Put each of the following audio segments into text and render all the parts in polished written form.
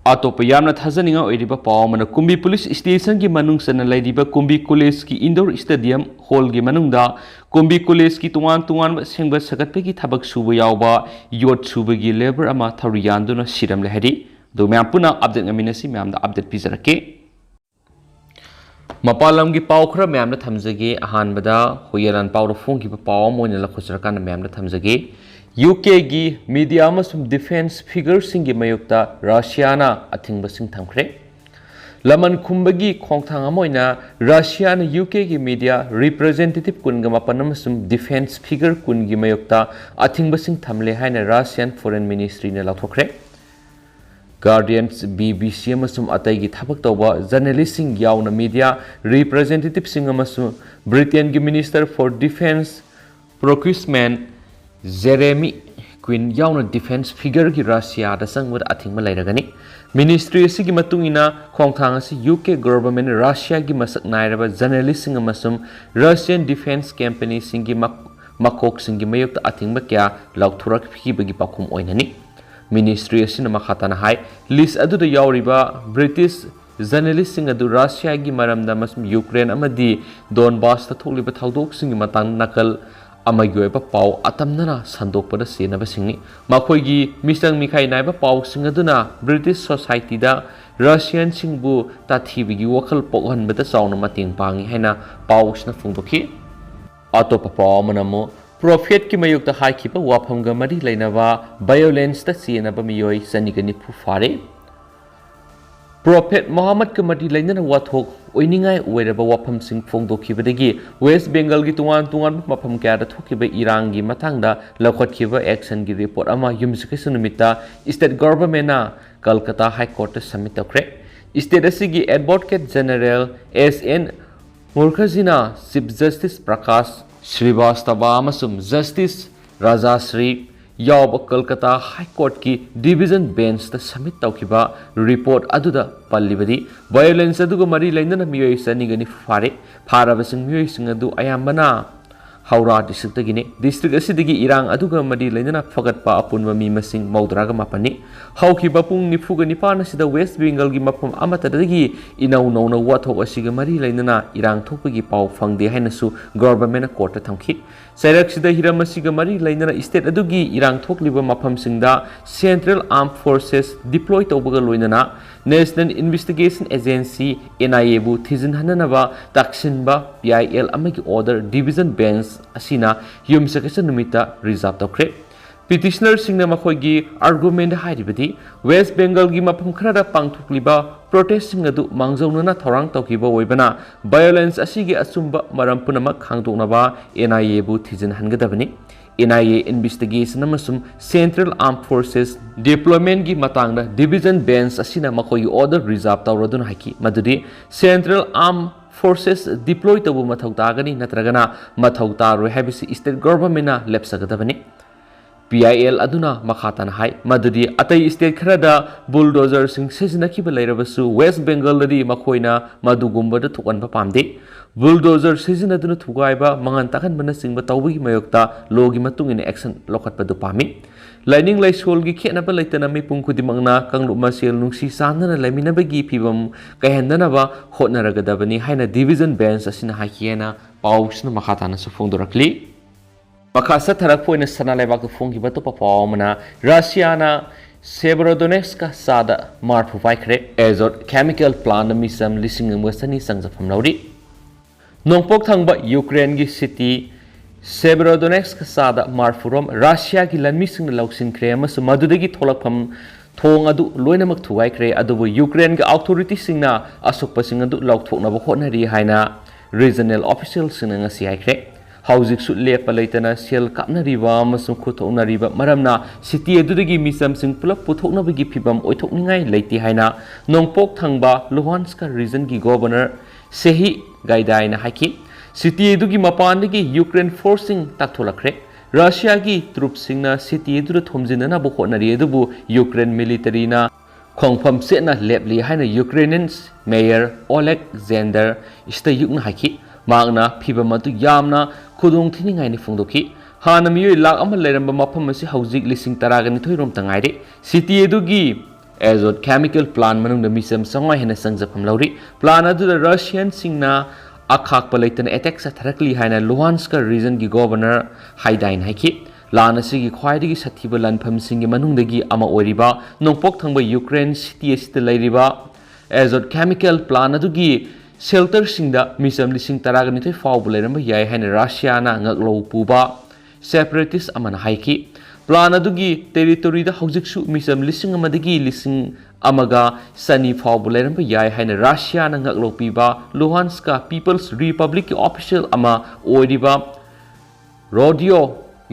अतोप यामना थाजनिंगा ओइरिबा पावमना Kunbi police station की मनुंग सना लैरिबा Kunbi college की indoor stadium hall की मनुंगदा कुंबी कॉलेज की तुआन सेंग सगतपे की थबक सुबा यावबा योट सुबगी लेबर अमा थौरी यान्दुना सिरमले हरि दो मैम पुना अपडेट ngamiनसी मैम अपडेट पिजरके मपालम की पाव खरा मैम थमजगे अहानबदा होयरान पाव फोंगी पाव मोइन लखोसरकान मैम थमजगे यूके की मीडिया डिफेंस फिगर की मयुक्ता रशियाना अथिंग थमख्रे लमन खुंबगी खोंगथांग रशियाना यूके की मीडिया रिप्रेजेंटेटिव कुनग मपन डिफेंस फिगर कुन की मयुक्ता अथिंग थमले है रशियन फॉरेन मिनिस्ट्री ने लौथोख्रे गार्डियंस BBC अतई की थबक तौब जर्नलिस्ट याउन मीडिया रिप्रेजेंटेटिव ब्रिटेन की minister for defence procurement Jeremy Quin याउन डिफेंस फिगर की रशिया संगद अथिंग लेरगनी मिनिस्ट्री की खोंगथांग यूके गवर्नमेंट रशिया की मसक नायरब जर्नलिस्ट रशियन डिफेंस कंपनी की मकोक की मयुक्त अथिंग क्या लौथोरखीबगी पाखुम ओइननी मिनिस्ट्री मखाताना हाई लिस्ट अदुदा यावरिबा ब्रिटिश जर्नलिस्ट रशिया की मरमदा यूक्रेन अमदी डोनबास थोलिबा थौदोकसिंग मतंग नकल अमगोयब पाव अतमना संदोकपद सेनबसिंगी मखोयगी मिसंग मिखाई नायबा पावसिंग अदुना ब्रिटिश सोसाइटी दा रशियन सिंगबु ताथीबिगी वखल पोगहनबदा चावना मतेंग पांगी हैना पावसना फुंदोखी अतोप पाव मनमो प्रोफेट की मयुक्त हाइखिबा वाफमगा मरी लेनबा वायोलेंस ता सेनबा मियोय सनिगनि फुफारे प्रोफेट मोहम्मद के मरी लेनना वाथोक ओइनिंगाय ओइरबा वाफम सिंग फोंदोखिबदगी वेस्ट बेंगल की तुआन मफम क्यादा थोकिबा इरांग की मथांगदा लखोटखिबा एक्शन की रिपोर्ट अमा युमसिकेस नुमिता स्टेट गवर्नमेंटना कलकत्ता हाई कोर्ट सबमिट तौख्रे स्टेट असिगी एडवोकेट जनरल SN मुखर्जीना chief justice Prakash Srivastava justice Rajashree यावब कलकत्ता हाई कोर्ट की डिवीजन बेंच सबमिट तौखिबा रिपोर्ट अदुदा पल्लिबदी वायोलेंस अदुगा मरी लेनना मियोय सनिगनि फारे फारबसिंग मियोय सिंग अदु अयामबना हावड़ा डिस्ट्रिक्ट असिदगी इरांग अदुगा मरी लेनना फगतपा अपुनबा मी मसिंग मौद्रागा मापनी हौखिबा पुंग निफुगा निपान असिदा वेस्ट बेंगल की मफम अमतदगी इनौ नौना वाथोक असिगा मरी लेनना इरांग थोपगी पाव फंगदे हैनसु गवर्नमेंट कोर्ट थमखि सैरक्सिदा हिरम असिगा मरी लेनना स्टेट अदुगी इरांग थोकलिबा मफम सिंगदा सेंट्रल आर्म फोर्सेस डिप्लॉय तौबगा लोइनना नेशनल इन्वेस्टिगेशन एजेंसी NIA बु थिजिन हननबा ताक्सिनबा PIL अमगी ऑर्डर डिवीजन बेंच असिना युमसकेस नुमिता रिजर्व तौख्रे पिटिशनर सिंगना मखोयगी आर्गुमेंट हाइरिबदी वेस्ट बेंगल की मफम खरदा पांगथोकलिबा प्रोटेस्ट सिंग अदु मांगजौनना थौरांग तौकिबा ओइबना वायोलेंस असिगी अचुंबा मरम पुनमक खांगदोकनबा NIA बु थिजिन हनगदबनी NIA इन्वेस्टिगेशन अमसुम सेंट्रल आर्म फोर्सेस डिप्लॉयमेंट की मतंगदा डिवीजन बेंच असिना मखोयगी ऑर्डर रिजर्व तौरदुन हाइकी मदुदी सेंट्रल आर्म फोर्सेस डिप्लॉय तबु मथौ तागनी नत्रगना मथौ तारोय हाबिसि स्टेट गवर्नमेंटना लेप्सगदबनी PIL अदुना मखातान हाई मदुदी अतई स्टेट खरदा बुलडोजर सिंग सिजनखिबा लेरबसु वेस्ट बेंगल ददी मखोइना मदुगुंबद थोकनबा पामदे बुलडोजर सिजनदुना थुगाइबा मंगन ताखनबना सिंगबा तौबगी मयोक्ता लोगी मतुंगिन एक्शन लोखतपदु पामी लाइनिंग लाइसोल की खेनबा लेतना मिपुं खुदिमंगना कंगलु मसेल नुंसी सानना लेमिनबगी फिबम कहेंदनबा होटनरगदबनी हाइना डिवीजन बेंच असिना हाकियना पाउसना मखाताना सुफोंदोरकली मखासा थरकपोइन सना लेबाक फोंगिबा तो पावमना रशियाना सेबरोडोनेस्क का सादा मार्फु वाइखरे एजोट केमिकल प्लांट मिसम लिसिंग मसनी संजफम लौरी नोंपोक थंगबा यूक्रेन की सिटी सेबरोडोनेस्क सादा मार्फुरोम रशिया की लनमिसिंग लौसिनख्रे अमस मदुदगी थोलकफम थोंग अदु लोइनमक थुवाइखरे अदुबु यूक्रेन की अथॉरिटी सिंगना असुकपसिंग अदु लौथोकनबा होटनरी हाइना रीजनल ऑफिशियल सिंग ngasi हाइखरे हौजिकसु लेप लेतना cell कापनरिबा अमसुं खुथौनरिबा मरमना city अदुदगी मिसमसिंग pull-up पुथोकनबगी फिबम ओइथोकनिंगाय लेति हाइना नोंपोक थंगबा Luhansk reason की गवर्नर सेही गाइदाइना हाइकी सिटी अदुगी मपानदगी यूक्रेन फोर्सिंग ताथोलखरे रशिया की ट्रुपसिंगना सिटी अदुद थोमजिनना होटनरि अदुबु यूक्रेन मिलिटरीना खोंगफम सेना लेपली हाइना यूक्रेनियंस मेयर ओलेग जेंडर इस्तायुकना हाइकी मांगना फिबम अदु यामना खुदोंग थिनिंगाइनि फोंदोखी हाना मियोय लाख अमा लेरंबा मफम असी हौजिक लिसिंग 12 रोम तंगाइरे city अदुगी azot chemical plant manungda misam sangwai hena sangjapam lauri plan adu da Russian singna akhak palaitan attack sa tharakli haina Luhansk region gi governor haidain haiki lan asigi khwaidigi sathiba lanpham singi manungdagi ama oiriba nongpok thangba Ukraine city asita lairiba azot chemical plant adu gi shelter singda misam lising taraga nithoi fawbu lairamba yai haina Russia na ngaklo puba separatist amana haiki plan adugi territory da hojiksu misam lising amadagi lising amaga sani fawbu lairamba yai haina Russia na ngaklo piba Luhansk People's Republic ki official ama oiriba Rodio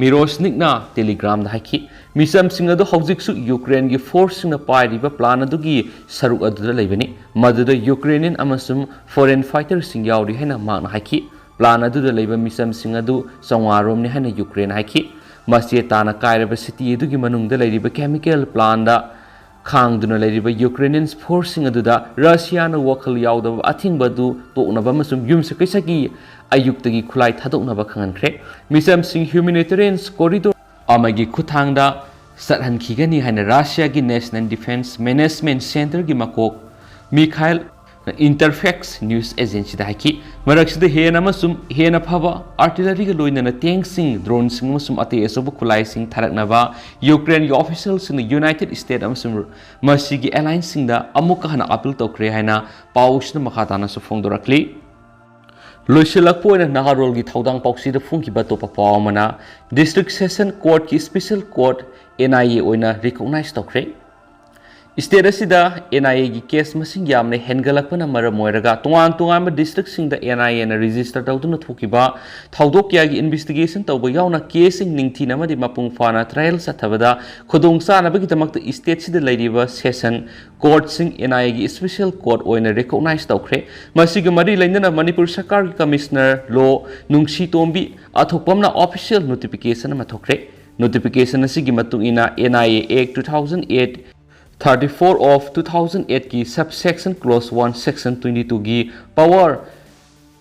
Mirosnikna telegram da haiki misam singa do hojiksu Ukraine gi force singa pairiba plan adugi saruk adu laibani maduda Ukrainian amasum foreign fighter sing yauri haina magna haiki plan adu da laiba misam singa du sangwarom ni haina Ukraine haiki masjid tana kairaba city adugi manungda lairiba chemical plant da khangduna lairiba Ukrainian forcing aduda Russia na wakhal yaudaba athingba du toknaba masum yumse kaisagi ayuktagi khulai thadoknaba khangankhre misam sing humanitarian corridor amagi khuthangda sathankhigani haina Russia gi National Defense Management Center gi makok Mikhail Interfax News Agency da haki maraksida hena masum hena phaba artillery ga loinana tank sing drone sing masum ate esobu khulai sing tharaknaba Ukraine gi officials in the United States amasum masigi alliance sing da amuka hana appeal tokre haina pausna makhatana su phongdorakli loisilakpoina nagarol gi thaudang pauksi da phungki ba topa pawmana district session court ki special court NIA oina recognize tokre state asida NIA gi case masing yamne hengalakpana maramoiraga tungan district sing da NIA na register tawduna thokiba thaudok ya gi investigation tawba yauna case sing ningthina madi mapung fana trial sathabada khodong sana bagi tamakta state sida lairiba session court sing NIA gi special court oina recognize tawkhre masiga mari lainana Manipur Sarkar gi commissioner law nungsi tombi athokpamna official notification ma thokre notification asigi matung ina NIA Act 2008 34 of 2008 की subsection clause 1 section 22 की power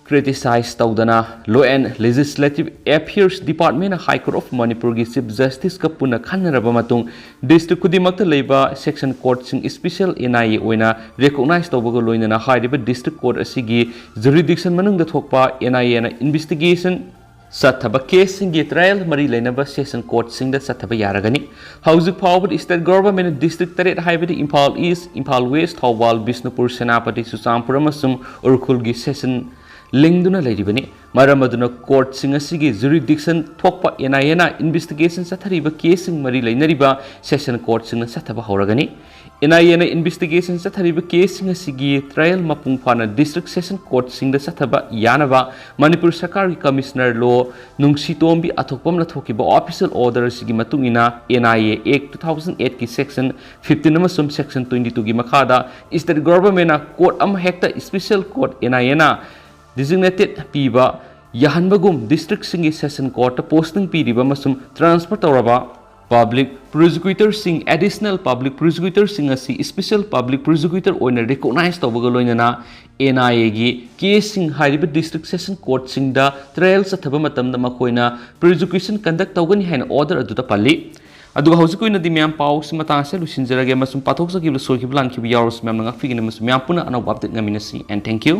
criticize तौदना law and legislative affairs department high court of Manipur की chief justice का पुनः खन्नरबा मतुंग district खुदिमक्ता लेबा section court सिंग special NIA ओइना recognize तौबगो लोइनना हाइरिबा district court असिगी jurisdiction मनुंग दथोकपा NIA ना investigation Sathaba case singi trial mari lainaba session court singda sathaba yaragani hauzik forward state government district taret haibadi Imphal East Imphal West Thawal Bisnupur Senapati Susampur amasum Urkhul gi session lingduna lairibani maramaduna court singa sigi jurisdiction thokpa NIA na investigation sathariba case sing mari lainariba session court singa sathaba horagani NIA na investigation sathariba case singa sigi trial mapung phana district session court singda sathaba yanaba Manipur Sarkar gi commissioner law nungsi tombi athokpam la thokiba official order sigi matungina NIA Act 2008 ki section 15 amasum section 22 gi makhada state government na court am hekta special court NIA na designated piba yahanbagum district singi session court posting piriba masum transfer tawraba public prosecutor sing additional public prosecutor sing asi special public prosecutor oina recognize tawbaga loinana NIA gi case sing hariba district session court sing da trial sathaba matamda makoina prosecution conduct tawgani haina order aduta palli aduga hausikoi di myam pau simata se lusinjarage masum pathok sakibla soikiblan kibi yaros myam nga figina masum myam puna anau update ngaminasi and thank you